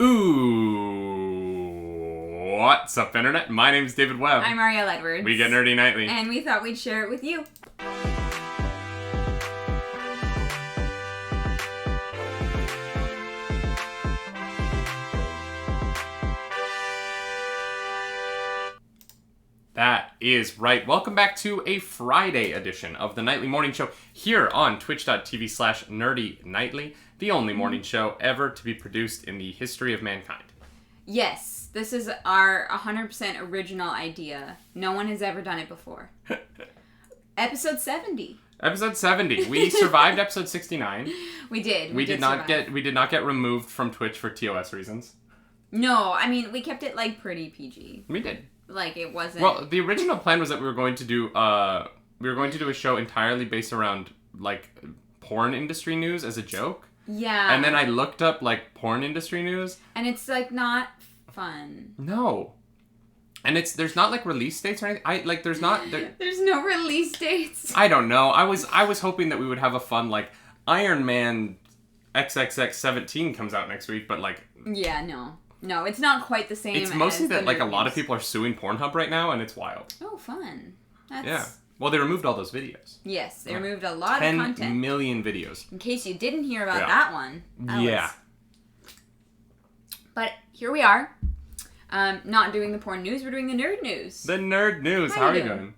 Ooh, what's up, Internet? My name's David Webb. I'm Ariel Edwards. We get nerdy nightly. And we thought we'd share it with you. That is right. Welcome back to a Friday edition of the Nightly Morning Show here on twitch.tv/nerdynightly, the only morning show ever to be produced in the history of mankind. Yes, this is our 100% original idea. No one has ever done it before. Episode 70. Episode 70. We survived episode 69. We did. We did not get removed from Twitch for TOS reasons. No, I mean, we kept it like pretty PG. We did. Like, it wasn't... Well, the original plan was that we were going to do a show entirely based around, like, porn industry news as a joke. Yeah. And then I looked up, like, porn industry news. And it's, like, not fun. No. And there's not, like, release dates or anything. There's not... There's no release dates. I don't know. I was hoping that we would have a fun, like, Iron Man XXX 17 comes out next week, but, like... Yeah, no. No, it's not quite the same. It's mostly that, like, a lot of movies. people are suing Pornhub right now, and it's wild. Oh, fun. That's... Yeah. Well, they removed all those videos. Yes, they removed a lot of content. 10 million videos. In case you didn't hear about that one. Yeah. But here we are. Not doing the porn news, we're doing the nerd news. The nerd news. How are you doing?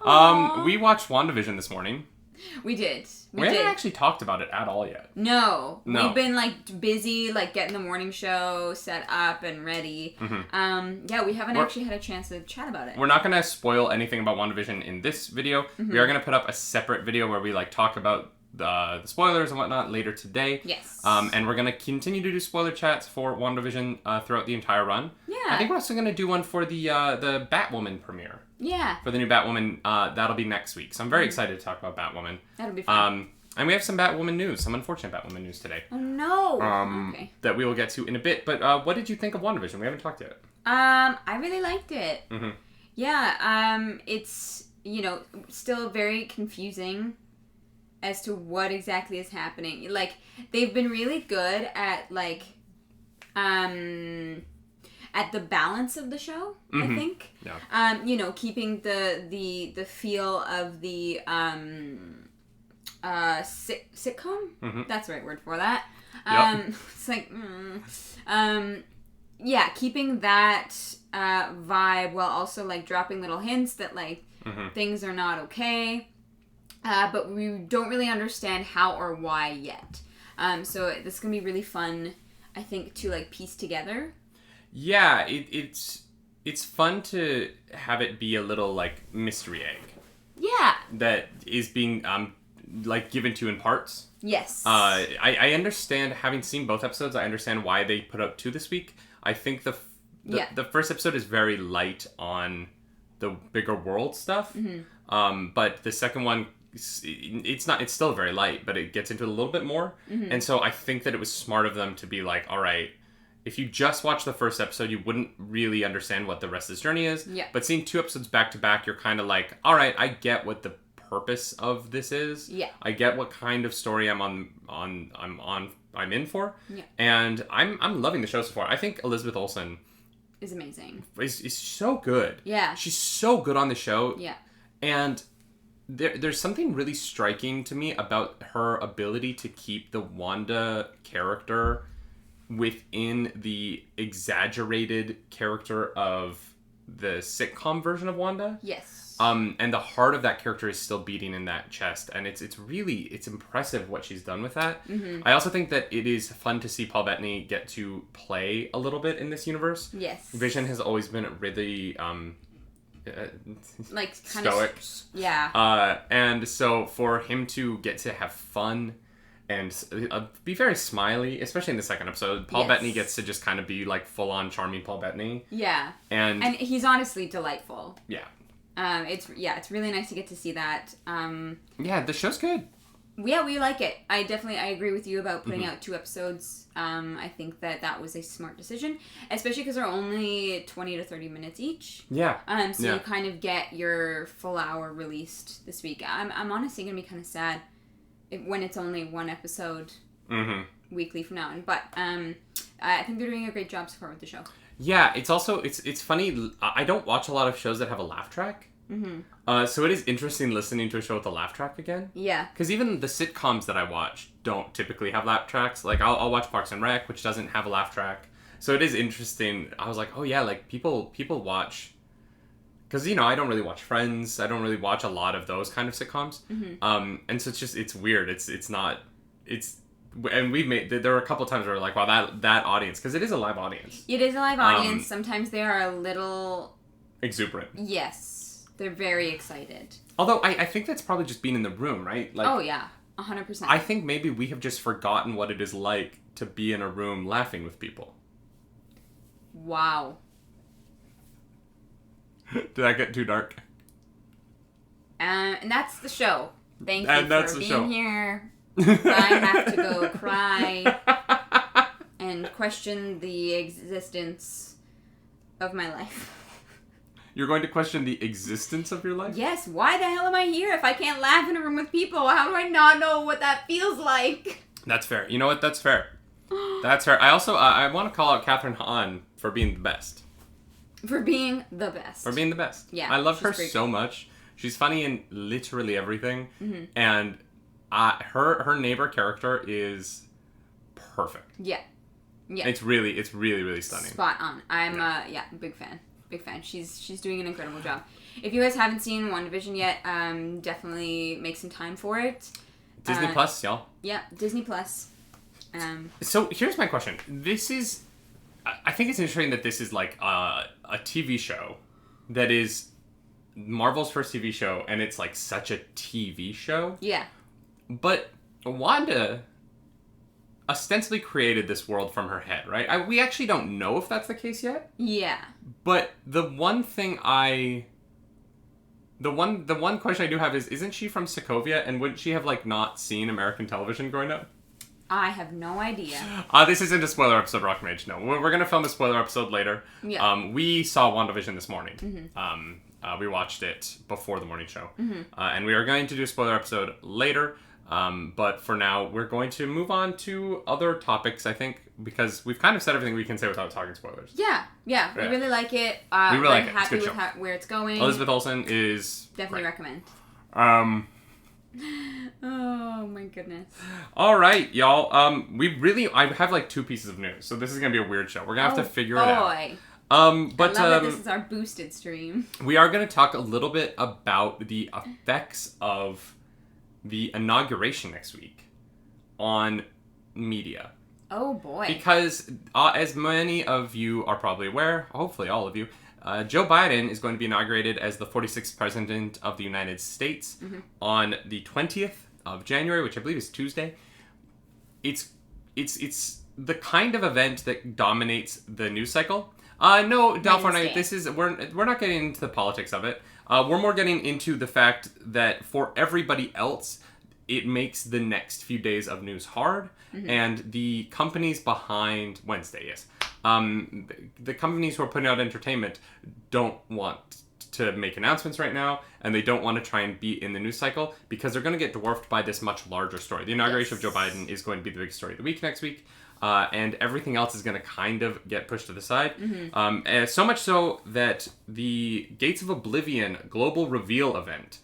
Aww. We watched WandaVision this morning. We did. We haven't actually talked about it at all yet. No. We've been, like, busy, like, getting the morning show set up and ready. Mm-hmm. Yeah, we haven't actually had a chance to chat about it. We're not going to spoil anything about WandaVision in this video. Mm-hmm. We are going to put up a separate video where we, like, talk about the spoilers and whatnot later today. Yes. And we're going to continue to do spoiler chats for WandaVision throughout the entire run. Yeah. I think we're also going to do one for the Batwoman premiere. Yeah. For the new Batwoman. That'll be next week. So I'm very excited to talk about Batwoman. That'll be fun. And we have some Batwoman news, some unfortunate Batwoman news today. Oh, no. Okay. That we will get to in a bit. But what did you think of WandaVision? We haven't talked yet. I really liked it. Mm-hmm. Yeah, it's, still very confusing as to what exactly is happening. Like, they've been really good at, like, at the balance of the show, mm-hmm. I think. Yeah. Keeping the feel of the sitcom. Mm-hmm. That's the right word for that. Yep. It's like, yeah, keeping that vibe while also, like, dropping little hints that, like, mm-hmm. things are not okay. But we don't really understand how or why yet. So this is gonna be really fun, I think, to, like, piece together. Yeah, it's fun to have it be a little, like, mystery egg. Yeah. That is being like, given to in parts. Yes. I understand, having seen both episodes, I understand why they put up 2 this week. I think the first episode is very light on the bigger world stuff. Mm-hmm. But the second one, it's still very light, but it gets into it a little bit more. Mm-hmm. And so I think that it was smart of them to be like, all right, if you just watch the first episode, you wouldn't really understand what the rest of this journey is. Yeah. But seeing 2 episodes back to back, you're kind of like, all right, I get what the purpose of this is. Yeah. I get what kind of story I'm in for. Yeah. And I'm loving the show so far. I think Elizabeth Olsen is amazing. Is so good. Yeah. She's so good on the show. Yeah. And there's something really striking to me about her ability to keep the Wanda character within the exaggerated character of the sitcom version of Wanda. Yes. And the heart of that character is still beating in that chest, and it's impressive what she's done with that. Mm-hmm. I also think that it is fun to see Paul Bettany get to play a little bit in this universe. Yes. Vision has always been really like, kind stoic. Yeah. And so for him to get to have fun and be very smiley, especially in the second episode, Paul Bettany gets to just kind of be, like, full-on charming Paul Bettany. Yeah. And he's honestly delightful. Yeah. It's really nice to get to see that. Yeah, the show's good. Yeah, we like it. I agree with you about putting out 2 episodes. I think that was a smart decision, especially because they're only 20 to 30 minutes each. Yeah. So you kind of get your full hour released this week. I'm honestly gonna be kind of sad when it's only 1 episode weekly from now on. But I think they're doing a great job so far with the show. Yeah, it's also it's funny. I don't watch a lot of shows that have a laugh track. So it is interesting listening to a show with a laugh track again. Yeah. Because even the sitcoms that I watch don't typically have laugh tracks. Like I'll watch Parks and Rec, which doesn't have a laugh track. So it is interesting. I was like, oh yeah, like people watch. Because, you know, I don't really watch Friends. I don't really watch a lot of those kind of sitcoms. And so it's weird. And there were a couple times where we're like, wow, that audience, because it is a live audience. It is a live audience. Sometimes they are a little... exuberant. Yes. They're very excited. Although, I think that's probably just being in the room, right? Like, oh, yeah. 100%. I think maybe we have just forgotten what it is like to be in a room laughing with people. Wow. Did that get too dark? And that's the show. Thank you that's for the being show. here. I have to go cry and question the existence of my life. You're going to question the existence of your life? Yes, why the hell am I here if I can't laugh in a room with people? How do I not know what that feels like? That's fair. You know what? That's fair. That's fair. I also, I want to call out Catherine Hahn for being the best. For being the best. For being the best. Yeah. I love her so much. She's funny in literally everything. And her neighbor character is perfect. Yeah. Yeah. It's really, really stunning. Spot on. I'm big fan. Big fan. She's doing an incredible job. If you guys haven't seen WandaVision yet, definitely make some time for it. Disney Plus, y'all. Yeah, Disney Plus. So here's my question. I think it's interesting that this is like a TV show that is Marvel's first TV show, and it's like such a TV show. Yeah. But Wanda ostensibly created this world from her head, right? We actually don't know if that's the case yet. Yeah. But the one question I do have is, isn't she from Sokovia, and wouldn't she have like not seen American television growing up? I have no idea. This isn't a spoiler episode, Rock Mage. No, we're gonna film a spoiler episode later. Yeah. We saw WandaVision this morning. We watched it before the morning show, and we are going to do a spoiler episode later. But for now, we're going to move on to other topics, I think, because we've kind of said everything we can say without talking spoilers. Yeah. We really like it. We really like it. Happy it's with where it's going. Elizabeth Olsen is definitely recommend. Oh my goodness. All right, y'all. I have like 2 pieces of news, so this is gonna be a weird show. We're gonna have to figure it out. But I love that this is our boosted stream. We are gonna talk a little bit about the effects of the inauguration next week on media. Oh boy. Because as many of you are probably aware, hopefully all of you, Joe Biden is going to be inaugurated as the 46th president of the United States on the 20th of January, which I believe is Tuesday. It's the kind of event that dominates the news cycle. No, Dalfornight, we're not getting into the politics of it. We're more getting into the fact that for everybody else, it makes the next few days of news hard. And the companies behind Wednesday, yes. The companies who are putting out entertainment don't want to make announcements right now, and they don't want to try and be in the news cycle because they're going to get dwarfed by this much larger story. The inauguration of Joe Biden is going to be the big story of the week next week, and everything else is going to kind of get pushed to the side. So much so that the Gates of Oblivion global reveal event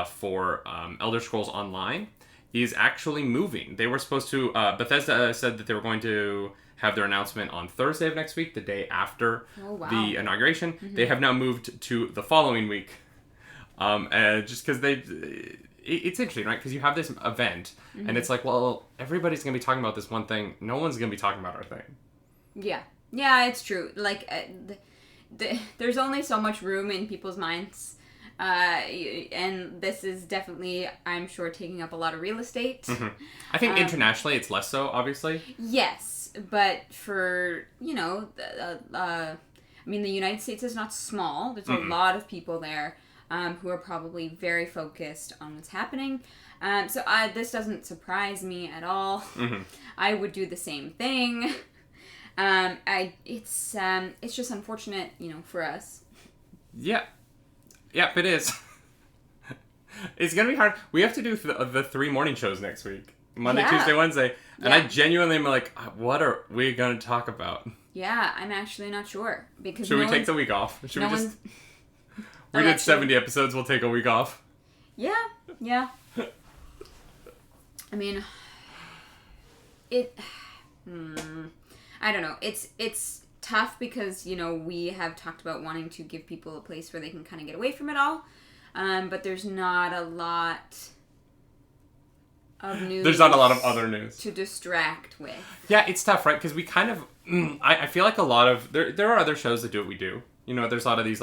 for Elder Scrolls Online is actually moving. They were supposed to... Bethesda said that they were going to have their announcement on Thursday of next week, the day after the inauguration. They have now moved to the following week. Just because it's interesting, right? Because you have this event, and it's like, well, everybody's going to be talking about this one thing. No one's going to be talking about our thing. Yeah. Yeah, it's true. Like, there's only so much room in people's minds. And this is definitely, I'm sure, taking up a lot of real estate. I think internationally it's less so, obviously. Yes, but for, I mean, the United States is not small. There's a lot of people there who are probably very focused on what's happening. So this doesn't surprise me at all. I would do the same thing. It's just unfortunate, for us. Yeah. Yep, it is. It's going to be hard. We have to do the 3 morning shows next week. Monday, Yeah. Tuesday, Wednesday. And Yeah. I genuinely am like, what are we going to talk about? Yeah, I'm actually not sure. Because Should we take the week off? Should we just... We did 70 episodes, we'll take a week off. Yeah. I mean, I don't know. It's tough because, we have talked about wanting to give people a place where they can kind of get away from it all. But there's not a lot of news. There's not a lot of other news to distract with. Yeah, it's tough, right? Because we kind of... I feel like a lot of... There are other shows that do what we do. There's a lot of these,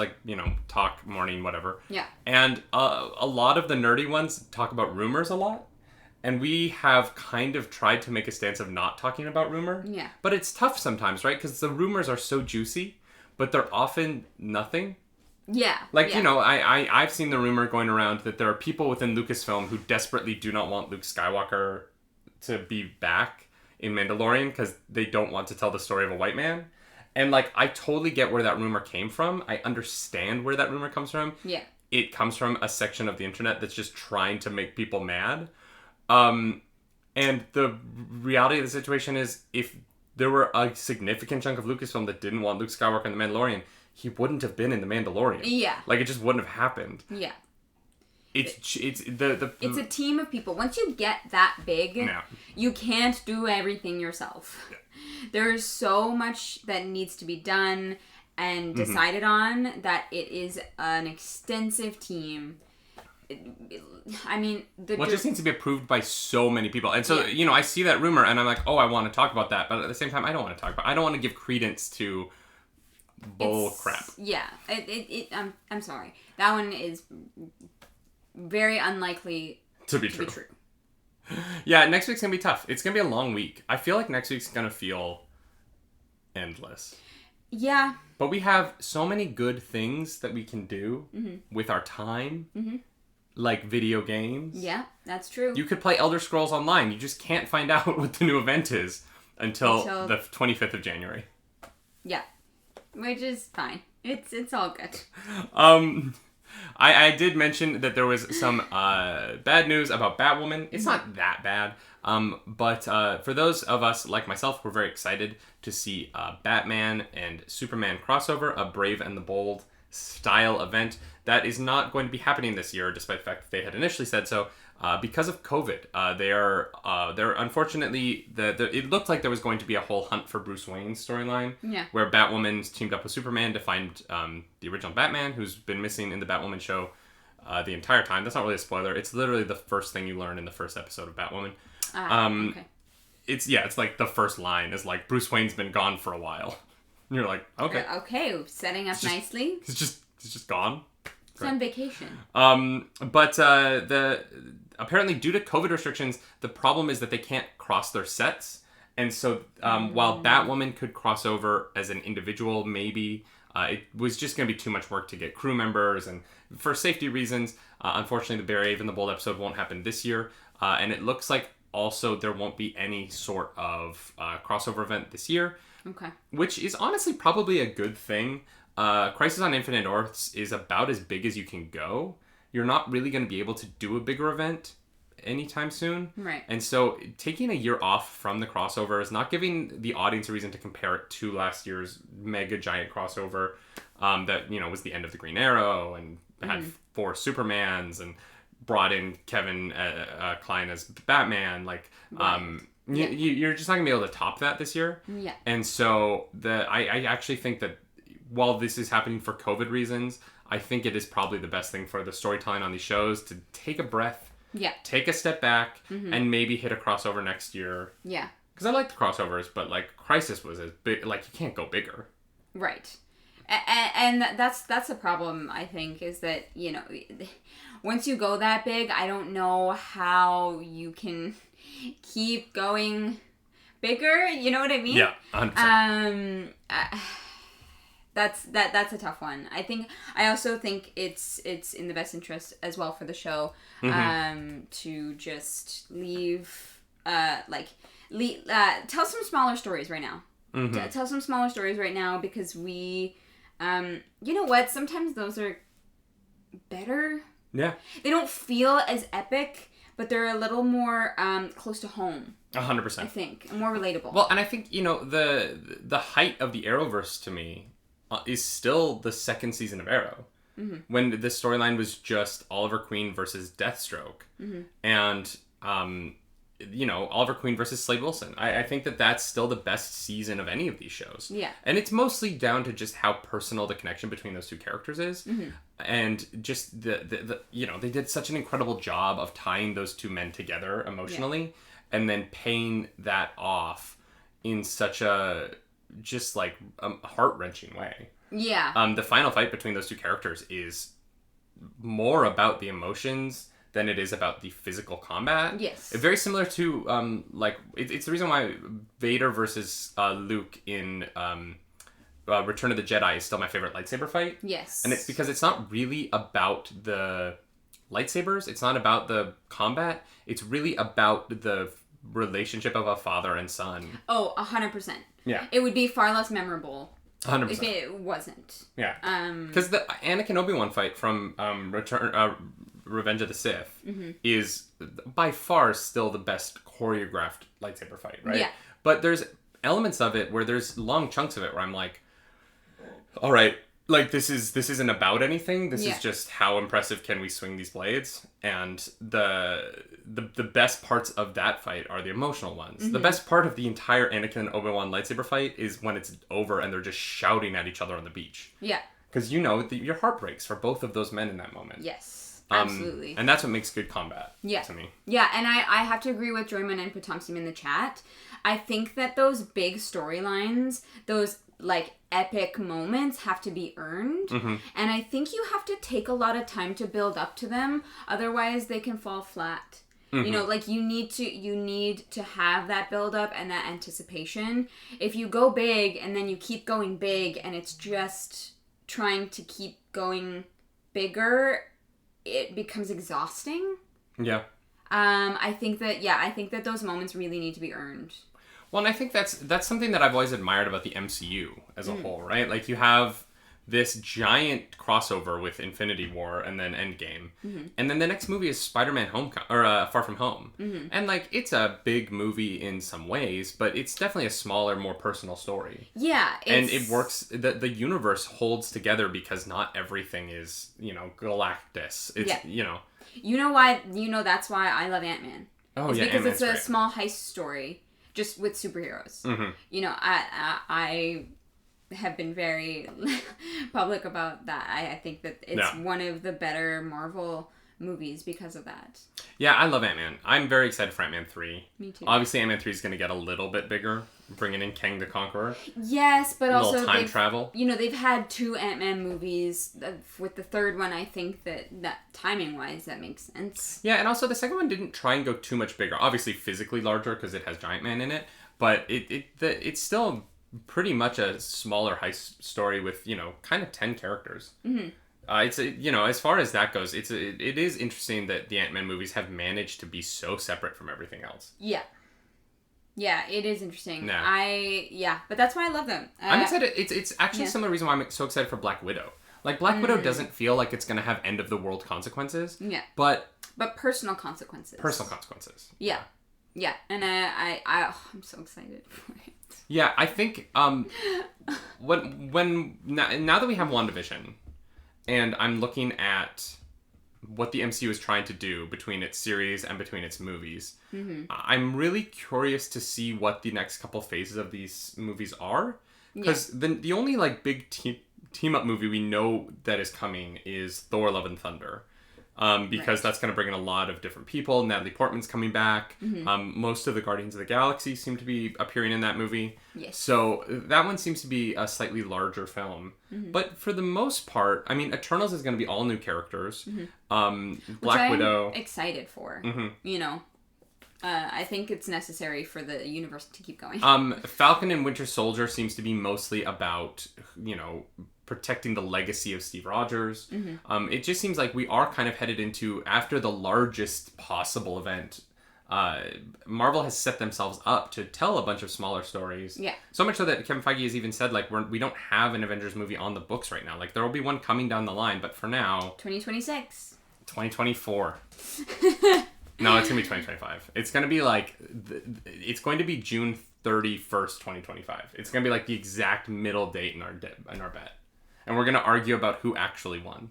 talk, morning, whatever. Yeah. And a lot of the nerdy ones talk about rumors a lot. And we have kind of tried to make a stance of not talking about rumor. Yeah. But it's tough sometimes, right? Because the rumors are so juicy, but they're often nothing. Yeah. I've seen the rumor going around that there are people within Lucasfilm who desperately do not want Luke Skywalker to be back in Mandalorian because they don't want to tell the story of a white man. And, I totally get where that rumor came from. I understand where that rumor comes from. Yeah. It comes from a section of the internet that's just trying to make people mad. And the reality of the situation is, if there were a significant chunk of Lucasfilm that didn't want Luke Skywalker in The Mandalorian, he wouldn't have been in The Mandalorian. Yeah. It just wouldn't have happened. Yeah. It's a team of people. Once you get that big, you can't do everything yourself. Yeah. There's so much that needs to be done and decided on that it is an extensive team. It just needs to be approved by so many people. And so, I see that rumor and I'm like, oh, I want to talk about that. But at the same time, I don't want to talk about it. I don't want to give credence to bull crap. Yeah. I'm sorry. That one is very unlikely to be true. Yeah, next week's going to be tough. It's going to be a long week. I feel like next week's going to feel endless. Yeah. But we have so many good things that we can do with our time. Like video games. Yeah, that's true. You could play Elder Scrolls Online. You just can't find out what the new event is until the 25th of January. Yeah. Which is fine. It's all good. I did mention that there was some bad news about Batwoman. It's not that bad. But for those of us like myself, we're very excited to see Batman and Superman crossover, a Brave and the Bold style event that is not going to be happening this year, despite the fact that they had initially said so, because of COVID. They're unfortunately, it looked like there was going to be a whole Hunt for Bruce Wayne storyline, where Batwoman teamed up with Superman to find the original Batman, who's been missing in the Batwoman show the entire time. That's not really a spoiler. It's literally the first thing you learn in the first episode of Batwoman. Okay. It's the first line is Bruce Wayne's been gone for a while. And you're like, okay. Okay, setting up nicely. He's just gone. It's on vacation. But apparently due to COVID restrictions, the problem is that they can't cross their sets. And so while Batwoman could cross over as an individual, maybe, it was just going to be too much work to get crew members. And for safety reasons, unfortunately, the Brave and the Bold episode won't happen this year. And it looks like also there won't be any sort of crossover event this year. Okay. Which is honestly probably a good thing. Crisis on Infinite Earths is about as big as you can go. You're not really going to be able to do a bigger event anytime soon. Right. And so taking a year off from the crossover is not giving the audience a reason to compare it to last year's mega giant crossover that, was the end of the Green Arrow and had 4 Supermans and brought in Kevin Kline as Batman. Right. You're just not going to be able to top that this year. Yeah. And so I actually think that while this is happening for COVID reasons, I think it is probably the best thing for the storytelling on these shows to take a breath, take a step back, and maybe hit a crossover next year. Yeah. Because I like the crossovers, but Crisis was as big. You can't go bigger. Right. And that's a problem, I think, is that, once you go that big, I don't know how you can keep going bigger. You know what I mean? Yeah, 100%. That's a tough one. I also think it's in the best interest as well for the show to just tell some smaller stories right now. Tell some smaller stories right now because we you know what? Sometimes those are better. Yeah. They don't feel as epic, but they're a little more close to home. 100%. I think, and more relatable. Well, and I think, the height of the Arrowverse to me is still the second season of Arrow. Mm-hmm. When the storyline was just Oliver Queen versus Deathstroke. Mm-hmm. And, Oliver Queen versus Slade Wilson. I think that that's still the best season of any of these shows. Yeah. And it's mostly down to just how personal the connection between those two characters is. Mm-hmm. And just the they did such an incredible job of tying those two men together emotionally. Yeah. And then paying that off in such a just like heart-wrenching way. Yeah. The final fight between those two characters is more about the emotions than it is about the physical combat. Yes. Very similar to it's the reason why Vader versus Luke in Return of the Jedi is still my favorite lightsaber fight. Yes. And it's because it's not really about the lightsabers. It's not about the combat. It's really about the relationship of a father and son. Oh, 100%. Yeah. It would be far less memorable 100%. if it wasn't. Yeah. Because the Anakin Obi-Wan fight from Revenge of the Sith mm-hmm. is by far still the best choreographed lightsaber fight, right? Yeah. But there's elements of it where there's long chunks of it where I'm like, all right, like this isn't about anything. This is just how impressive can we swing these blades? And the best parts of that fight are the emotional ones. Mm-hmm. The best part of the entire Anakin and Obi-Wan lightsaber fight is when it's over and they're just shouting at each other on the beach. Yeah. Because your heart breaks for both of those men in that moment. Yes, absolutely. And that's what makes good combat to me. Yeah, and I have to agree with Joyman and Potomsim in the chat. I think that those big storylines, those like epic moments have to be earned. Mm-hmm. And I think you have to take a lot of time to build up to them. Otherwise they can fall flat. Mm-hmm. Like you need to have that build up and that anticipation. If you go big and then you keep going big and it's just trying to keep going bigger, it becomes exhausting. Yeah. I think that those moments really need to be earned. Well, and I think that's something that I've always admired about the MCU as a whole, right? Like you have this giant crossover with Infinity War and then Endgame. Mm-hmm. And then the next movie is Spider-Man Far From Home. Mm-hmm. And like it's a big movie in some ways, but it's definitely a smaller, more personal story. Yeah. And it works, the universe holds together because not everything is, Galactus. It's, You know why, that's why I love Ant-Man. Oh, it's yeah, because Ant-Man's it's a great. small heist story, just with superheroes. Mm-hmm. I have been very public about that. I think that it's one of the better Marvel movies because of that. Yeah, I love Ant-Man. I'm very excited for Ant-Man 3. Me too. Obviously, Ant-Man 3 is going to get a little bit bigger, bringing in Kang the Conqueror. Yes, but also time travel. They've had 2 Ant-Man movies. With the third one, I think that timing-wise, that makes sense. Yeah, and also the second one didn't try and go too much bigger. Obviously, physically larger because it has Giant Man in it, but it's still pretty much a smaller heist story with kind of 10 characters. Mm-hmm. It's as far as that goes, it is interesting that the Ant-Man movies have managed to be so separate from everything else. Yeah. Yeah, it is interesting. But that's why I love them. I'm excited. It's actually a similar reason why I'm so excited for Black Widow. Like Black Widow doesn't feel like it's going to have end of the world consequences. Yeah. But personal consequences. Personal consequences. Yeah. Yeah, and I'm so excited for it. Yeah, I think when now that we have WandaVision, and I'm looking at what the MCU is trying to do between its series and between its movies, I'm really curious to see what the next couple phases of these movies are, because the only like big team up movie we know that is coming is Thor: Love and Thunder. Because that's going to bring in a lot of different people. Natalie Portman's coming back. Mm-hmm. Most of the Guardians of the Galaxy seem to be appearing in that movie. Yes. So that one seems to be a slightly larger film. Mm-hmm. But for the most part, I mean, Eternals is going to be all new characters. Mm-hmm. Black Widow. I'm excited for. Mm-hmm. I think it's necessary for the universe to keep going. Falcon and Winter Soldier seems to be mostly about, protecting the legacy of Steve Rogers. Mm-hmm. It just seems like we are kind of headed into, after the largest possible event, Marvel has set themselves up to tell a bunch of smaller stories. Yeah. So much so that Kevin Feige has even said, like, we don't have an Avengers movie on the books right now. Like, there will be one coming down the line, but for now... 2026. 2024. No, it's going to be 2025. It's going to be like... It's going to be June 31st, 2025. It's going to be like the exact middle date in our bet. And we're going to argue about who actually won.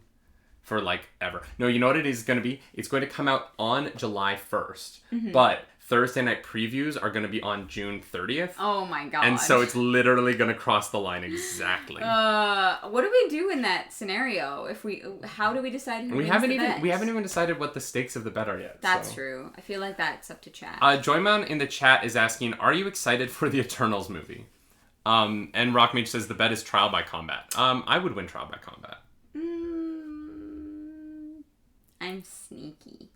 For like ever. No, you know what it is going to be? It's going to come out on July 1st. But Thursday night previews are going to be on June 30th. Oh my god. And so it's literally going to cross the line exactly. What do we do in that scenario? How do we decide who wins the bet? We haven't even decided what the stakes of the bet are yet. That's true. I feel like that's up to chat. Joymon in the chat is asking, are you excited for the Eternals movie? And Rockmage says the bet is Trial by Combat. I would win Trial by Combat. I'm sneaky.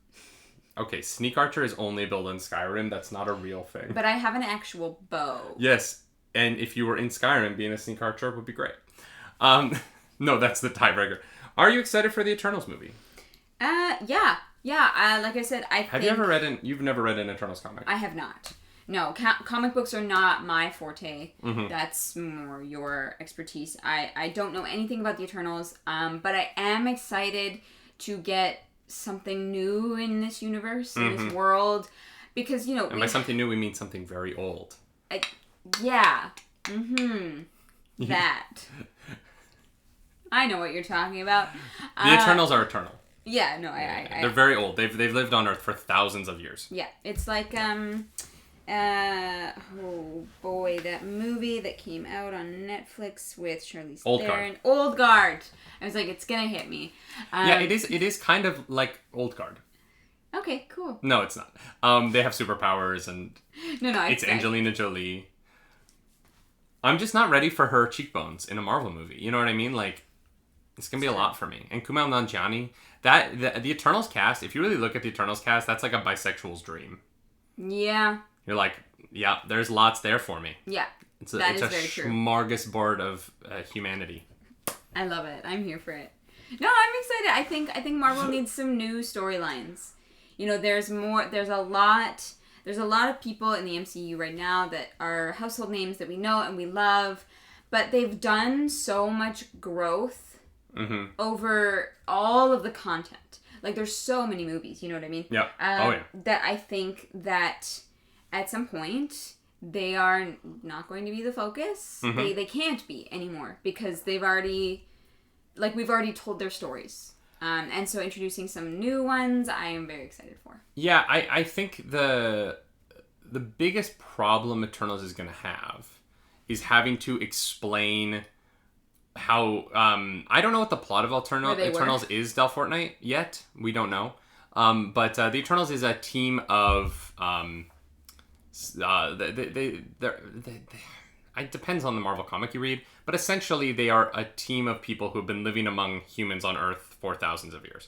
Okay, Sneak Archer is only a build in Skyrim. That's not a real thing. But I have an actual bow. Yes, and if you were in Skyrim, being a Sneak Archer would be great. No, that's the tiebreaker. Are you excited for the Eternals movie? Yeah. Like I said, You've never read an Eternals comic? I have not. No, comic books are not my forte. That's more your expertise. I don't know anything about the Eternals, but I am excited to get something new in this universe, in this world, because, and by something new, we mean something very old. That. I know what you're talking about. The Eternals are eternal. Yeah, no, they're very old. They've lived on Earth for thousands of years. Yeah, it's like, oh boy, that movie that came out on Netflix with Charlize Theron. Old Guard. I was like, it's gonna hit me. Yeah, it is kind of like Old Guard. Okay, cool. No, it's not. They have superpowers and it's Angelina Jolie. I'm just not ready for her cheekbones in a Marvel movie. You know what I mean? Like, it's gonna be a lot for me. And Kumail Nanjiani, the Eternals cast. If you really look at the Eternals cast, that's like a bisexual's dream. Yeah. You're like, yeah, there's lots there for me. Yeah, it's a smorgasbord of humanity. I love it. I'm here for it. No, I'm excited. I think Marvel needs some new storylines. There's a lot of people in the MCU right now that are household names that we know and we love, but they've done so much growth over all of the content. Like, there's so many movies, you know what I mean? Yeah. That I think that at some point they are not going to be the focus. They can't be anymore because we've already told their stories. And so introducing some new ones, I am very excited for. Yeah, I think the biggest problem Eternals is going to have is having to explain how... I don't know what the plot of Eternals is, Del Fortnite, yet. We don't know. But the Eternals is a team of... it depends on the Marvel comic you read, but essentially they are a team of people who have been living among humans on Earth for thousands of years.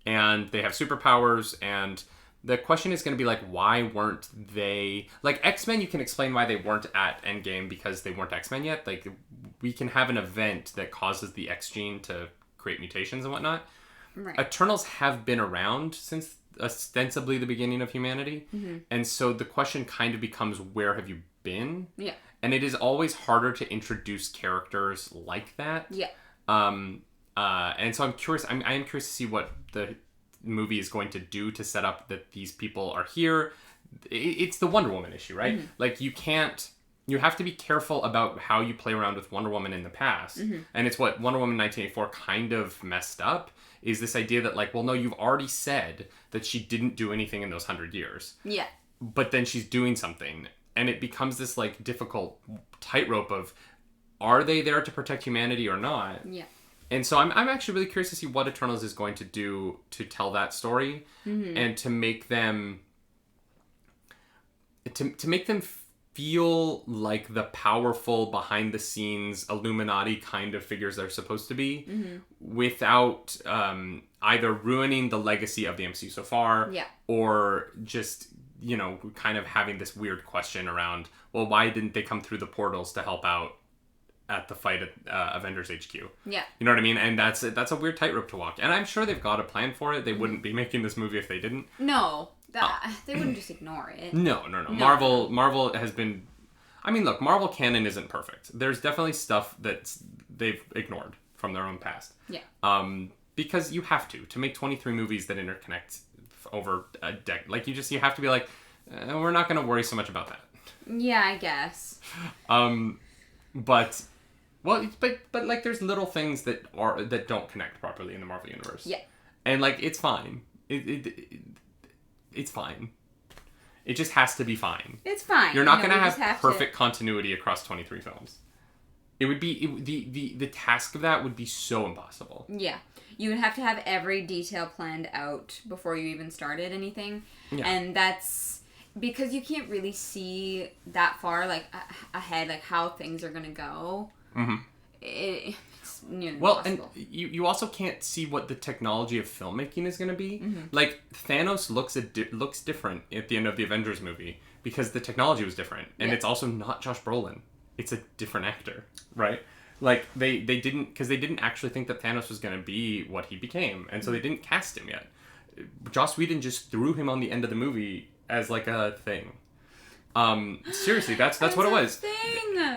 And they have superpowers, and the question is going to be like, why weren't they... Like, X-Men, you can explain why they weren't at Endgame because they weren't X-Men yet. Like, we can have an event that causes the X gene to create mutations and whatnot. Right. Eternals have been around since ostensibly the beginning of humanity. And so the question kind of becomes, where have you been? Yeah. And it is always harder to introduce characters like that. Yeah. And so I'm curious. I am curious to see what the movie is going to do to set up that these people are here. It's the Wonder Woman issue, right? Like, you have to be careful about how you play around with Wonder Woman in the past. And it's what Wonder Woman 1984 kind of messed up, is this idea that, like, well, no, you've already said that she didn't do anything in those 100 years. Yeah. But then she's doing something. And it becomes this, like, difficult tightrope of, are they there to protect humanity or not? Yeah. And so I'm actually really curious to see what Eternals is going to do to tell that story and to make them to make them feel like the powerful behind the scenes Illuminati kind of figures they're supposed to be without either ruining the legacy of the MCU so far or just, kind of having this weird question around, well, why didn't they come through the portals to help out at the fight at Avengers HQ? Yeah. You know what I mean? And that's a weird tightrope to walk. And I'm sure they've got a plan for it. They wouldn't be making this movie if they didn't. No. They wouldn't just ignore it. No. Marvel has been... I mean, look, Marvel canon isn't perfect. There's definitely stuff that they've ignored from their own past. Yeah. Because you have to make 23 movies that interconnect over a decade. Like, you have to be like, we're not going to worry so much about that. Yeah, I guess. But like there's little things that don't connect properly in the Marvel universe. Yeah. And like it's fine. It's fine. It just has to be fine. It's fine. You're not going to have perfect continuity across 23 films. It would be the task of that would be so impossible. Yeah. You would have to have every detail planned out before you even started anything. Yeah. And that's because you can't really see that far like ahead, like how things are going to go. Mm-hmm. It's nearly impossible. And you also can't see what the technology of filmmaking is going to be. Mm-hmm. Like Thanos looks different at the end of the Avengers movie because the technology was different, and it's also not Josh Brolin. It's a different actor, right? Like they didn't actually think that Thanos was going to be what he became, and so they didn't cast him yet. Joss Whedon just threw him on the end of the movie as like a thing. Seriously, that's what it was. Thing.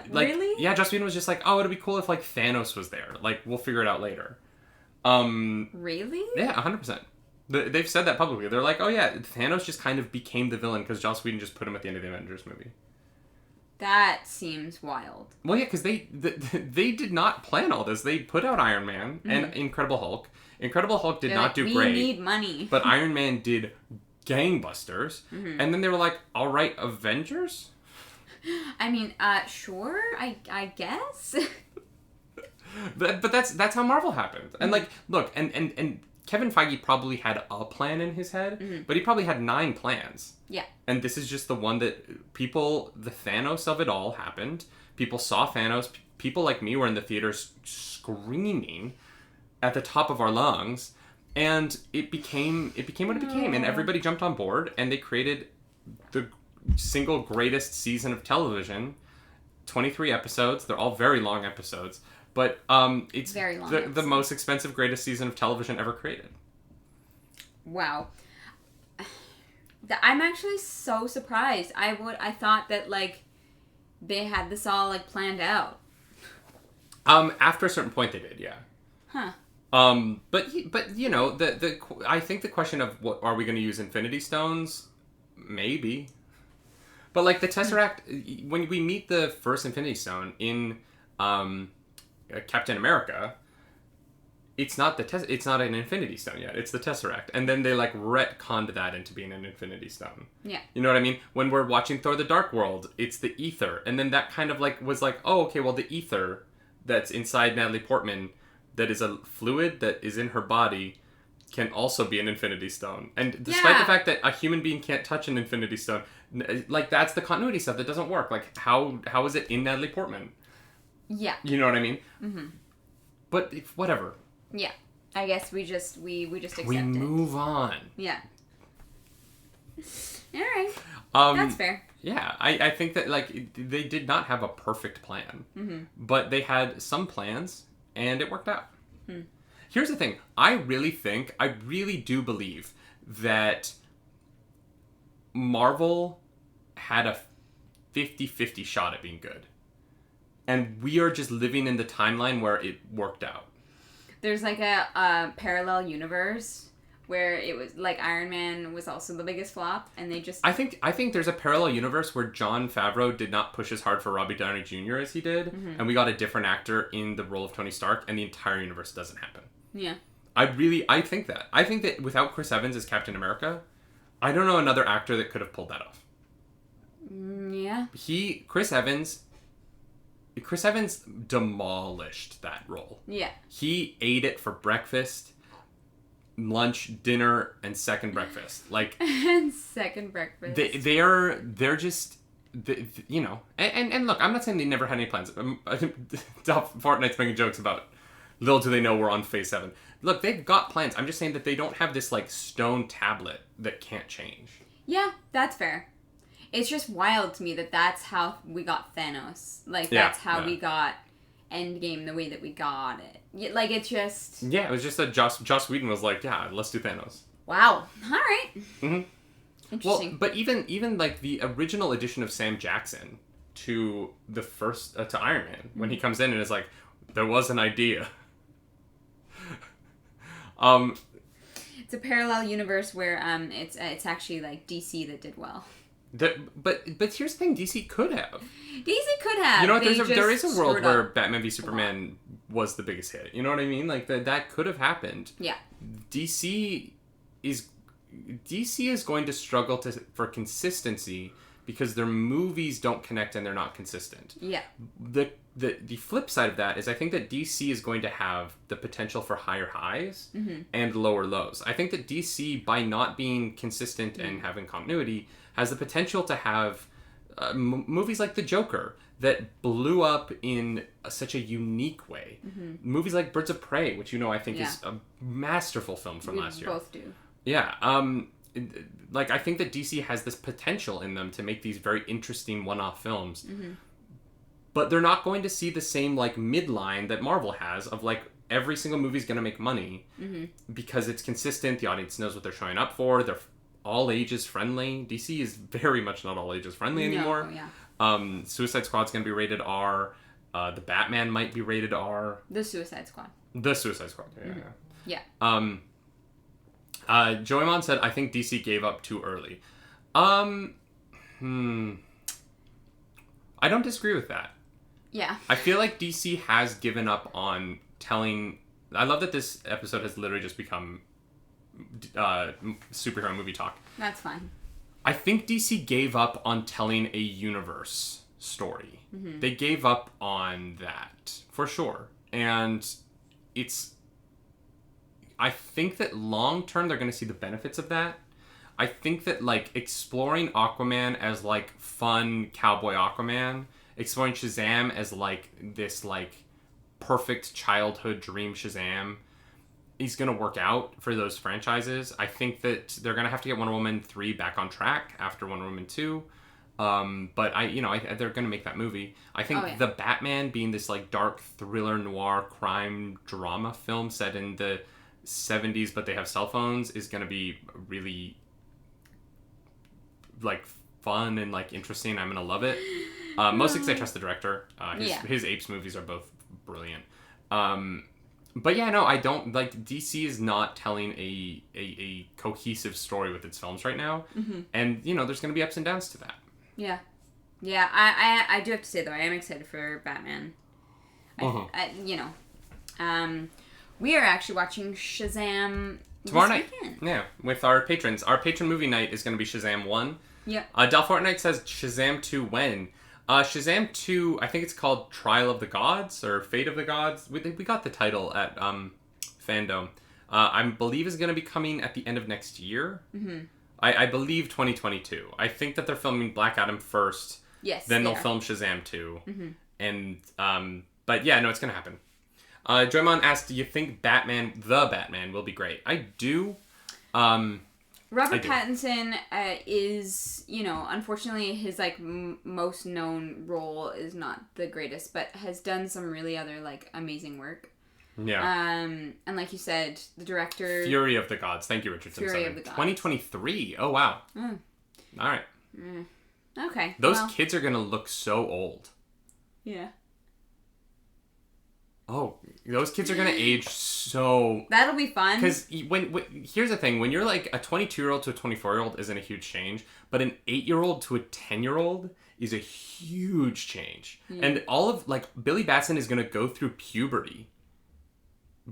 Like, really? Yeah, Joss Whedon was just like, oh, it'd be cool if like Thanos was there. Like, we'll figure it out later. Really? Yeah, 100%. They've said that publicly. They're like, oh yeah, Thanos just kind of became the villain because Joss Whedon just put him at the end of the Avengers movie. That seems wild. Well, yeah, because they did not plan all this. They put out Iron Man and Incredible Hulk. Incredible Hulk did not do great. We need money. But Iron Man did gangbusters. Mm-hmm. And then they were like, all right, Avengers? I mean, sure, I guess. but that's how Marvel happened. And like, look, and Kevin Feige probably had a plan in his head, but he probably had 9 plans. Yeah. And this is just the one that the Thanos of it all happened. People saw Thanos. People like me were in the theaters screaming at the top of our lungs. And it became what it became. And everybody jumped on board, and they created the single greatest season of television. 23 episodes. They're all very long episodes. But it's very long the most expensive, greatest season of television ever created. Wow. I'm actually so surprised. I thought that like they had this all like planned out. After a certain point, they did, yeah. Huh. But you know I think the question of what are we going to use Infinity Stones, maybe. But like the Tesseract, when we meet the first Infinity Stone in Captain America, it's not an Infinity Stone yet. It's the Tesseract, and then they like retconned that into being an Infinity Stone. Yeah. You know what I mean? When we're watching Thor: The Dark World, it's the ether, and then that kind of like was like, oh, okay, well the ether that's inside Natalie Portman, that is a fluid that is in her body, can also be an Infinity Stone. And despite the fact that a human being can't touch an Infinity Stone, like that's the continuity stuff that doesn't work. Like how is it in Natalie Portman? Yeah. You know what I mean? Mm-hmm. But whatever. Yeah. I guess we just accept it. We move on. Yeah. All right. That's fair. Yeah, I think that like they did not have a perfect plan, but they had some plans and it worked out. Here's the thing: I really do believe that Marvel had a 50-50 shot at being good, and we are just living in the timeline where it worked out. There's like a parallel universe where it was like Iron Man was also the biggest flop, and they just... I think there's a parallel universe where Jon Favreau did not push as hard for Robert Downey Jr. as he did, and we got a different actor in the role of Tony Stark, and the entire universe doesn't happen. Yeah. I think that. I think that without Chris Evans as Captain America, I don't know another actor that could have pulled that off. Yeah. Chris Evans demolished that role. Yeah. He ate it for breakfast, lunch, dinner, and second breakfast. Like and second breakfast. They're just you know. And look, I'm not saying they never had any plans. Fortnite's making jokes about little do they know we're on phase 7. Look, they've got plans. I'm just saying that they don't have this like stone tablet that can't change. Yeah, that's fair. It's just wild to me that that's how we got Thanos. Like that's how we got Endgame the way that we got it. Like it's just... Yeah, it was just that Joss Whedon was like, yeah, let's do Thanos. Wow. All right. Mm-hmm. Interesting. Well, but even like the original addition of Sam Jackson to the first to Iron Man, when he comes in and is like, there was an idea. It's a parallel universe where it's actually like DC that did well. But here's the thing: DC could have. DC could have. You know what? There is a world where up Batman v Superman was the biggest hit. You know what I mean? Like that could have happened. Yeah. DC is going to struggle for consistency because their movies don't connect and they're not consistent. Yeah. The flip side of that is I think that DC is going to have the potential for higher highs and lower lows. I think that DC, by not being consistent and having continuity, has the potential to have movies like The Joker that blew up in such a unique way. Movies like Birds of Prey, which I think is a masterful film from last year. We both do. Yeah. I think that DC has this potential in them to make these very interesting one-off films. But they're not going to see the same midline that Marvel has of every single movie's going to make money because it's consistent. The audience knows what they're showing up for. They're all ages friendly. DC is very much not all ages friendly anymore. Yeah. Suicide Squad's going to be rated R. The Batman might be rated R. The Suicide Squad. Yeah. Joey Mon said, I think DC gave up too early. I don't disagree with that. Yeah. I feel like DC has given up on telling... I love that this episode has literally just become superhero movie talk. That's fine. I think DC gave up on telling a universe story. They gave up on that, for sure. And I think that long term they're going to see the benefits of that. I think that exploring Aquaman as fun cowboy Aquaman, exploring Shazam as this perfect childhood dream Shazam is going to work out for those franchises. I think that they're going to have to get Wonder Woman 3 back on track after Wonder Woman 2. But they're going to make that movie. I think the Batman being this dark thriller noir crime drama film set in the 70s, but they have cell phones, is going to be really fun and interesting. I'm going to love it. Mostly because I trust the director. His Apes movies are both brilliant. But yeah, no, I don't DC is not telling a cohesive story with its films right now. And there's going to be ups and downs to that. Yeah. I do have to say though, I am excited for Batman. We are actually watching Shazam tomorrow night. Weekend. Yeah, with our patrons. Our patron movie night is going to be Shazam 1. Yeah. Del Fortnite says Shazam 2 when? Shazam 2, I think it's called Trial of the Gods or Fate of the Gods. We got the title at Fandom. I believe is going to be coming at the end of next year. I believe 2022. I think that they're filming Black Adam first. Yes. Then they'll film Shazam 2. And but yeah, no, it's going to happen. Joymon asked, do you think the Batman will be great? I do. Robert Pattinson is, unfortunately his most known role is not the greatest, but has done some really other amazing work. Yeah. And like you said, the director... Fury of the Gods. Thank you, Richardson. Fury of the Gods. 2023. Oh, wow. All right. Okay. Those kids are going to look so old. Yeah. Oh, those kids are going to age so... That'll be fun. Because here's the thing. When you're a 22-year-old to a 24-year-old isn't a huge change, but an 8-year-old to a 10-year-old is a huge change. Yeah. And all of... Billy Batson is going to go through puberty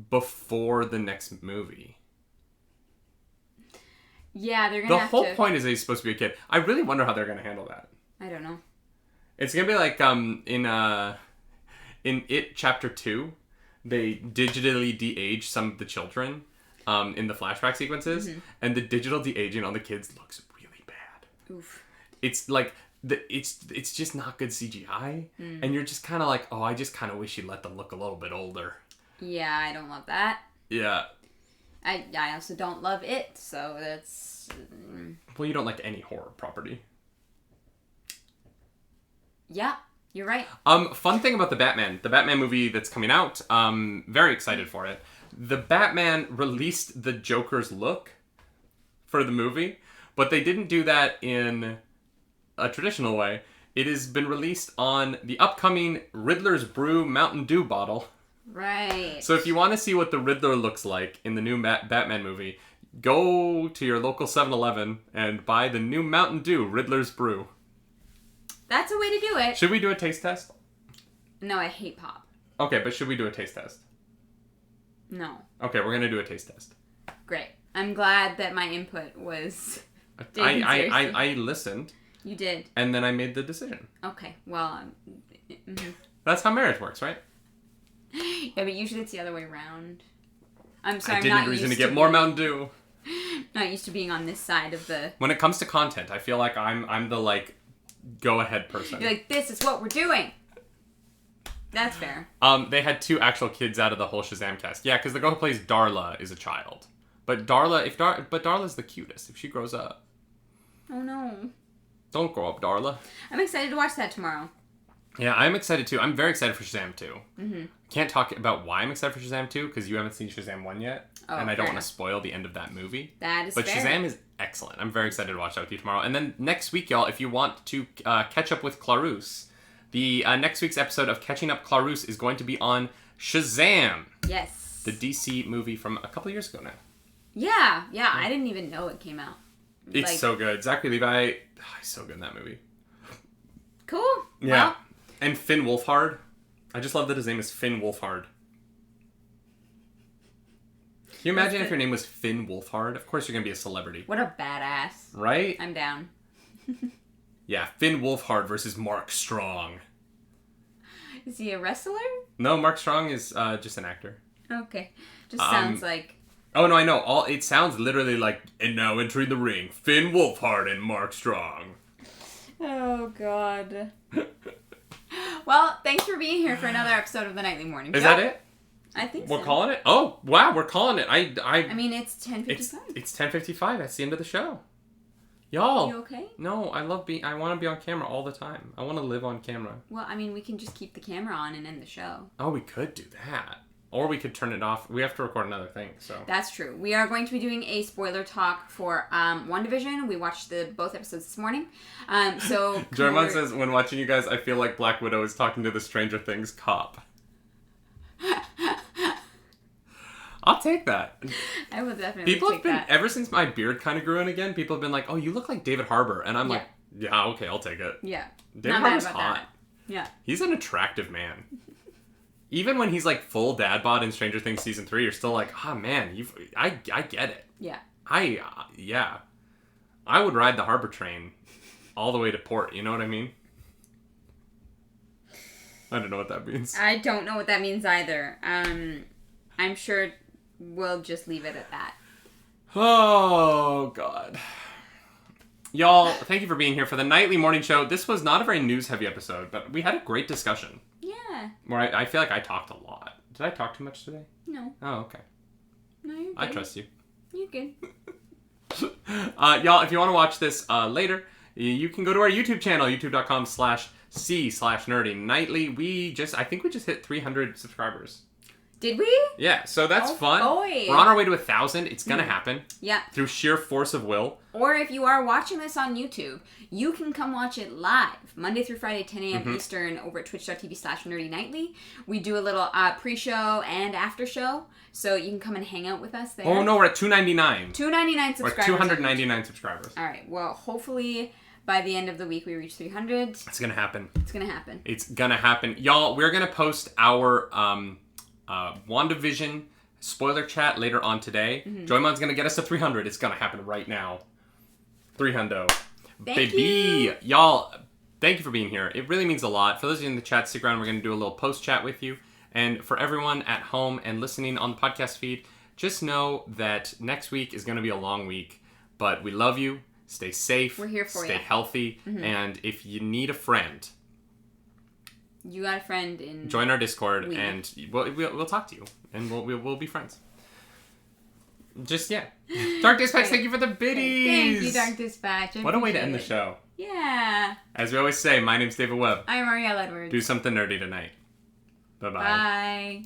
before the next movie. Yeah, they're going to have to... The whole point is that he's supposed to be a kid. I really wonder how they're going to handle that. I don't know. It's going to be in It Chapter 2, they digitally de-age some of the children in the flashback sequences, and the digital de-aging on the kids looks really bad. Oof. It's it's just not good CGI, and you're just kind of I just kind of wish you'd let them look a little bit older. Yeah, I don't love that. Yeah. I also don't love It, so that's... Well, you don't like any horror property. Yeah. You're right. Fun thing about the Batman movie that's coming out, very excited for it. The Batman released the Joker's look for the movie, but they didn't do that in a traditional way. It has been released on the upcoming Riddler's Brew Mountain Dew bottle. Right. So if you want to see what the Riddler looks like in the new Batman movie, go to your local 7-Eleven and buy the new Mountain Dew Riddler's Brew. That's a way to do it. Should we do a taste test? No, I hate pop. Okay, but should we do a taste test? No. Okay, we're gonna do a taste test. Great. I'm glad that my input was I listened. You did. And then I made the decision. Okay, well... That's how marriage works, right? Yeah, but usually it's the other way around. I'm sorry, I didn't need reason to get more Mountain Dew. Not used to being on this side of the... When it comes to content, I feel like I'm the, like, go-ahead person. You're like, this is what we're doing! That's fair. They had 2 actual kids out of the whole Shazam cast. Yeah, because the girl who plays Darla is a child. But Darla's the cutest if she grows up. Oh no. Don't grow up, Darla. I'm excited to watch that tomorrow. Yeah, I'm excited too. I'm very excited for Shazam 2. Mm-hmm. Can't talk about why I'm excited for Shazam 2 because you haven't seen Shazam 1 yet. Oh, and I don't want to spoil the end of that movie. That is But fair. Shazam is excellent. I'm very excited to watch that with you tomorrow. And then next week, y'all, if you want to catch up with Clarus, the next week's episode of Catching Up Clarus is going to be on Shazam. Yes. The DC movie from a couple of years ago now. Yeah. I didn't even know it came out. It's so good. Zachary Levi, he's so good in that movie. Cool. Yeah. Well, and Finn Wolfhard. I just love that his name is Finn Wolfhard. Can you imagine if your name was Finn Wolfhard? Of course you're going to be a celebrity. what a badass. Right? I'm down. Yeah, Finn Wolfhard versus Mark Strong. Is he a wrestler? No, Mark Strong is just an actor. Okay. Just sounds like... Oh, no, I know. It sounds literally like, and now entering the ring, Finn Wolfhard and Mark Strong. Oh, God. Well, thanks for being here for another episode of the Nightly Morning Show. Is that it? I think so. We're calling it? Oh, wow, we're calling it. I mean, it's 10:55. It's 10:55. That's the end of the show. Y'all. You okay? No, I want to be on camera all the time. I want to live on camera. Well, I mean, we can just keep the camera on and end the show. Oh, we could do that. Or we could turn it off. We have to record another thing, so. That's true. We are going to be doing a spoiler talk for WandaVision. We watched both episodes this morning. So Jermon says, when watching you guys, I feel like Black Widow is talking to the Stranger Things cop. I'll take that. I will definitely People take have been, that. ever since my beard kind of grew in again, people have been like, oh, you look like David Harbour. And I'm like, yeah, okay, I'll take it. Yeah. David Harbour's hot. That. Yeah. He's an attractive man. Even when he's like full dad bod in Stranger Things season 3, you're still like, oh man, I get it. Yeah. I would ride the Harbor train all the way to port. You know what I mean? I don't know what that means. I don't know what that means either. I'm sure we'll just leave it at that. Oh, God. Y'all, thank you for being here for the Nightly Morning Show. This was not a very news-heavy episode, but we had a great discussion. Yeah. Where I feel like I talked a lot. Did I talk too much today? No. Oh, okay. No, you're good. I trust you. You're good. Y'all, if you want to watch this later, you can go to our YouTube channel, youtube.com/c/nerdy nightly. I think we just hit 300 subscribers. Did we? Yeah, so that's fun. Boy. We're on our way to 1,000. It's gonna happen. Yeah. Through sheer force of will. Or if you are watching this on YouTube, you can come watch it live, Monday through Friday, 10 a.m. Eastern, over at twitch.tv/nerdynightly. We do a little pre-show and after show, so you can come and hang out with us there. Oh, no, we're at 299. 299 subscribers. We're at 299 subscribers. All right, well, hopefully by the end of the week we reach 300. It's gonna happen. It's gonna happen. It's gonna happen. Y'all, we're gonna post our WandaVision spoiler chat later on today. Joymon's gonna get us to 300. It's gonna happen right now. 300. Thank Baby. you. Y'all, thank you for being here. It really means a lot. For those of you in the chat, stick around. We're gonna do a little post chat with you. And for everyone at home and listening on the podcast feed, just know that next week is gonna be a long week. But we love you. Stay safe. We're here for you. Stay healthy. And if you need a friend, you got a friend in... join our Discord, and we'll talk to you, and we'll be friends. Just, yeah. Dark Dispatch, thank you for the biddies! Thank you, Dark Dispatch. What a way to end the show. Yeah. As we always say, my name's David Webb. I'm Arielle Edwards. Do something nerdy tonight. Bye-bye. Bye.